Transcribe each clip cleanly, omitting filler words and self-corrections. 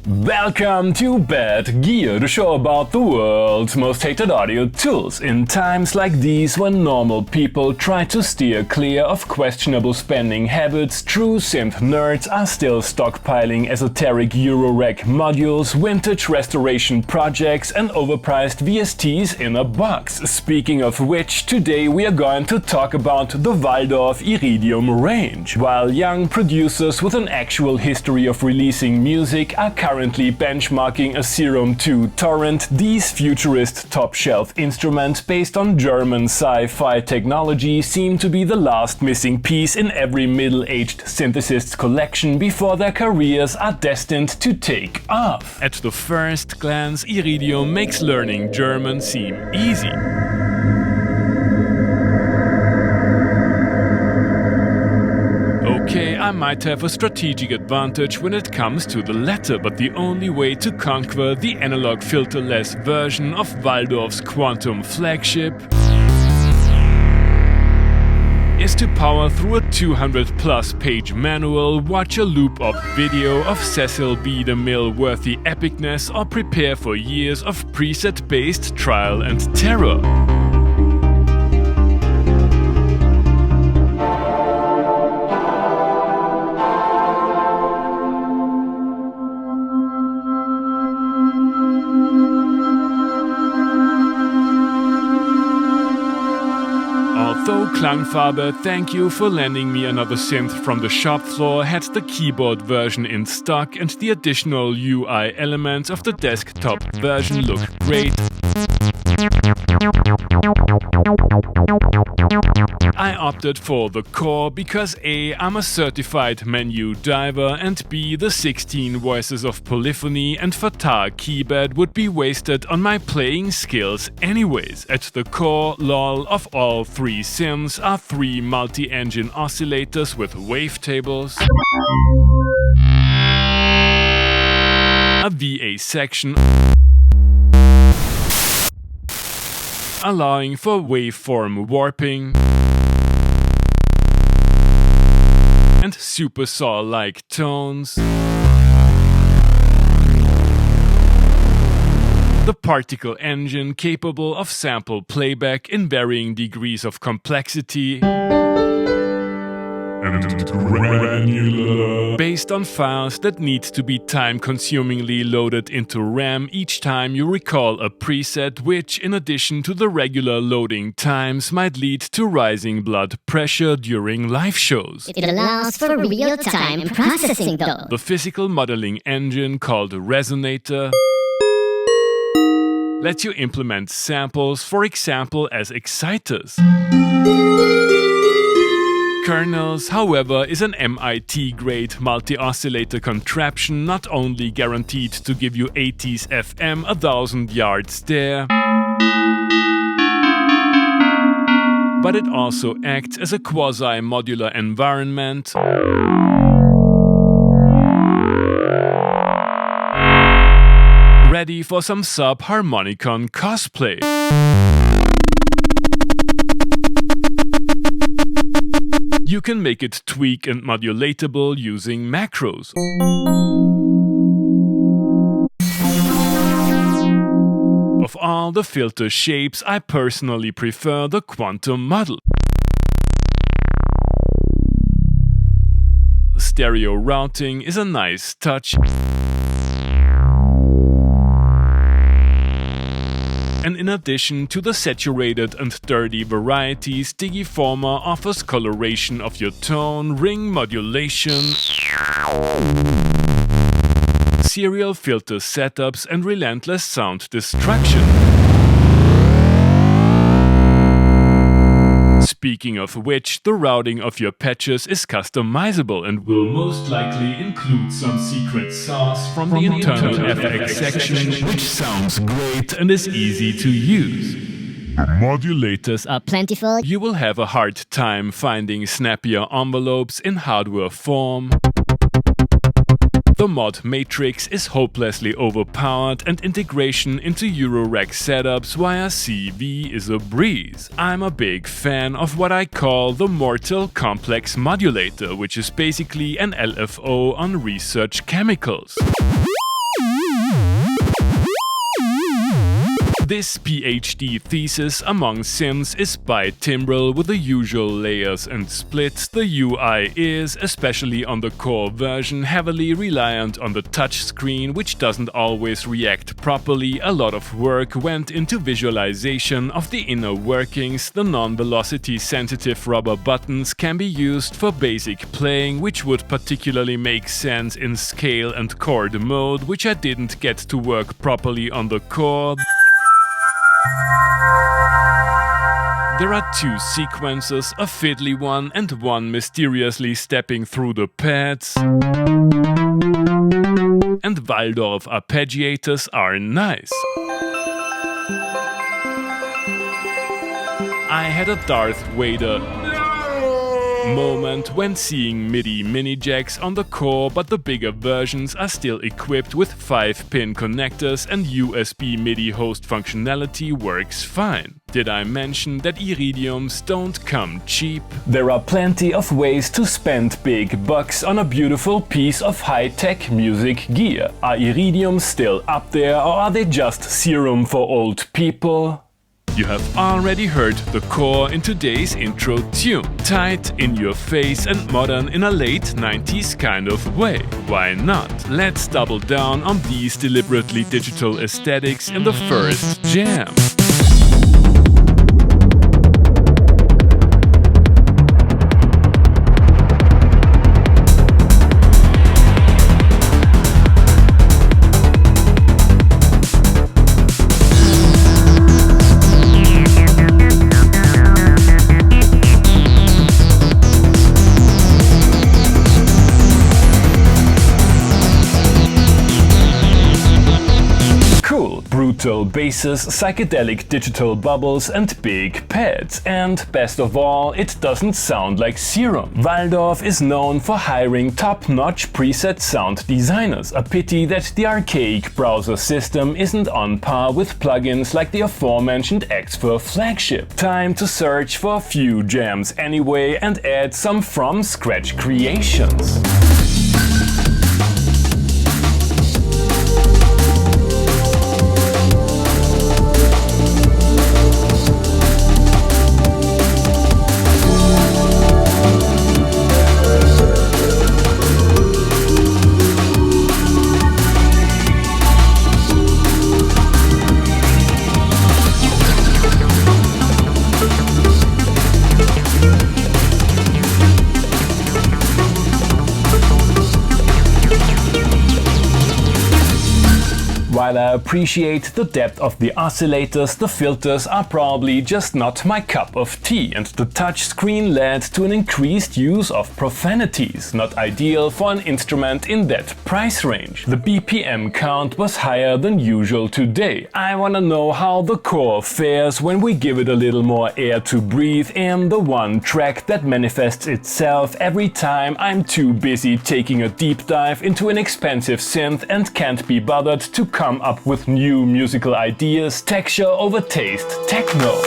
Welcome to Bad Gear, the show about the world's most hated audio tools. In times like these, when normal people try to steer clear of questionable spending habits, true synth nerds are still stockpiling esoteric Eurorack modules, vintage restoration projects and overpriced VSTs in a box. Speaking of which, today we are going to talk about the Waldorf Iridium range. While young producers with an actual history of releasing music are currently benchmarking a Serum 2 torrent, these futurist top-shelf instruments based on German sci-fi technology seem to be the last missing piece in every middle-aged synthesist's collection before their careers are destined to take off. At the first glance, Iridium makes learning German seem easy. Okay, I might have a strategic advantage when it comes to the latter, but the only way to conquer the analog filterless version of Waldorf's Quantum flagship is to power through a 200-plus page manual, watch a loop-up video of Cecil B. DeMille-worthy epicness, or prepare for years of preset-based trial and terror. Although Klangfarbe, thank you for lending me another synth from the shop floor, had the keyboard version in stock and the additional UI elements of the desktop version look great, I opted for the core because A, I'm a certified menu diver, and B, the 16 voices of polyphony and fatale keyboard would be wasted on my playing skills anyways. At the core, lol, of all three synths are three multi-engine oscillators with wavetables, a VA section allowing for waveform warping, and super saw-like tones. The particle engine capable of sample playback in varying degrees of complexity, Granular, based on files that need to be time-consumingly loaded into RAM each time you recall a preset, which, in addition to the regular loading times, might lead to rising blood pressure during live shows. It allows for real-time processing though. The physical modeling engine called Resonator lets you implement samples, for example, as exciters. Kernels, however, is an MIT-grade multi-oscillator contraption not only guaranteed to give you 80s FM 1,000-yard stare, but it also acts as a quasi-modular environment ready for some sub-harmonicon cosplay. You can make it tweak and modulatable using macros. Of all the filter shapes, I personally prefer the Quantum model. Stereo routing is a nice touch, and in addition to the saturated and dirty varieties, Digiformer offers coloration of your tone, ring modulation, serial filter setups, and relentless sound destruction. Speaking of which, the routing of your patches is customizable and will most likely include some secret sauce from the internal FX section, which sounds great and is easy to use. Modulators are plentiful. You will have a hard time finding snappier envelopes in hardware form. The mod matrix is hopelessly overpowered, and integration into Eurorack setups via CV is a breeze. I'm a big fan of what I call the Mortal Complex Modulator, which is basically an LFO on research chemicals. This PhD thesis among synths is Bitimbrality with the usual layers and splits. The UI is, especially on the core version, heavily reliant on the touchscreen, which doesn't always react properly. A lot of work went into visualization of the inner workings. The non-velocity sensitive rubber buttons can be used for basic playing, which would particularly make sense in scale and chord mode, which I didn't get to work properly on the core. There are two sequences, a fiddly one and one mysteriously stepping through the pads. And Waldorf Arpeggiators are nice. I had a Darth Vader moment when seeing MIDI mini jacks on the core, but the bigger versions are still equipped with 5-pin connectors and USB MIDI host functionality works fine. Did I mention that Iridiums don't come cheap? There are plenty of ways to spend big bucks on a beautiful piece of high-tech music gear. Are Iridiums still up there, or are they just Serum for old people? You have already heard the core in today's intro tune. Tight, in your face and modern in a late 90s kind of way. Why not? Let's double down on these deliberately digital aesthetics in the first jam. Brutal basses, psychedelic digital bubbles and big pads. And best of all, it doesn't sound like Serum. Waldorf is known for hiring top-notch preset sound designers. A pity that the archaic browser system isn't on par with plugins like the aforementioned XFER flagship. Time to search for a few jams anyway and add some from-scratch creations. While I appreciate the depth of the oscillators, the filters are probably just not my cup of tea, and the touchscreen led to an increased use of profanities, not ideal for an instrument in that price range. The BPM count was higher than usual today. I wanna know how the core fares when we give it a little more air to breathe in the one track that manifests itself every time I'm too busy taking a deep dive into an expensive synth and can't be bothered to come up with new musical ideas. Texture over taste, techno.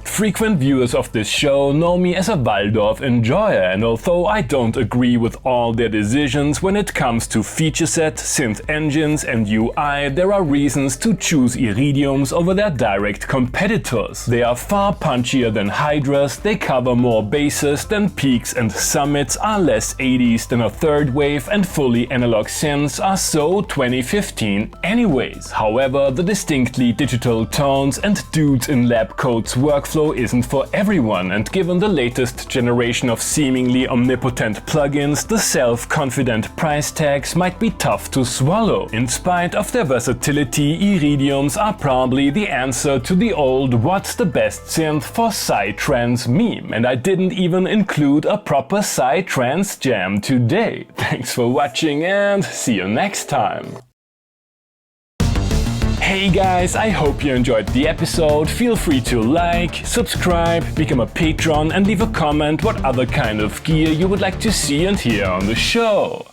Frequent viewers of this show know me as a Waldorf enjoyer, and although I don't agree with all their decisions when it comes to feature set, synth engines and UI, there are reasons to choose Iridiums over their direct competitors. They are far punchier than Hydras, they cover more bases than peaks and summits, are less 80s than a third wave, and fully analog synths are so 2015 anyways. However, the distinctly digital tones and dudes in lab coats workflow isn't for everyone, and given the latest generation of seemingly omnipotent plugins, the self-confident price tags might be tough to swallow. In spite of their versatility, Iridiums are probably the answer to the old "what's the best synth for Psytrance" meme, and I didn't even include a proper Psytrance jam today. Thanks for watching and see you next time! Hey guys, I hope you enjoyed the episode. Feel free to like, subscribe, become a patron and leave a comment what other kind of gear you would like to see and hear on the show.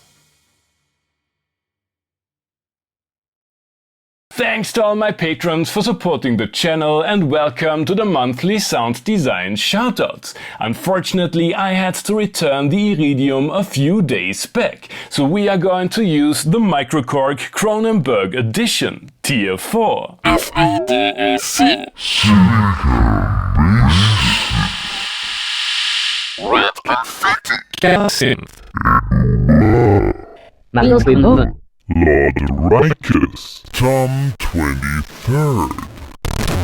Thanks to all my patrons for supporting the channel and welcome to the monthly sound design shoutouts. Unfortunately, I had to return the Iridium a few days back, so we are going to use the Microkorg Cronenberg Edition, Tier 4. FEDEC. Red confetti. Synth. Laudricus. Tom 23rd.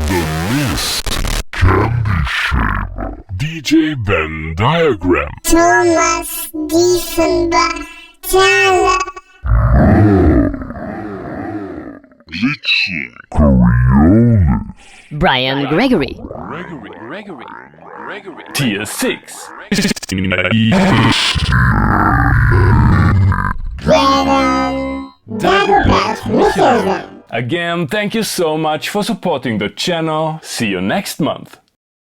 The Mist. Candy Shaver. DJ Venn Diagram. Thomas Diefenbach. Tala. Glitching. Coriolis. Brian Gregory. Tier 6. Again, thank you so much for supporting the channel. See you next month.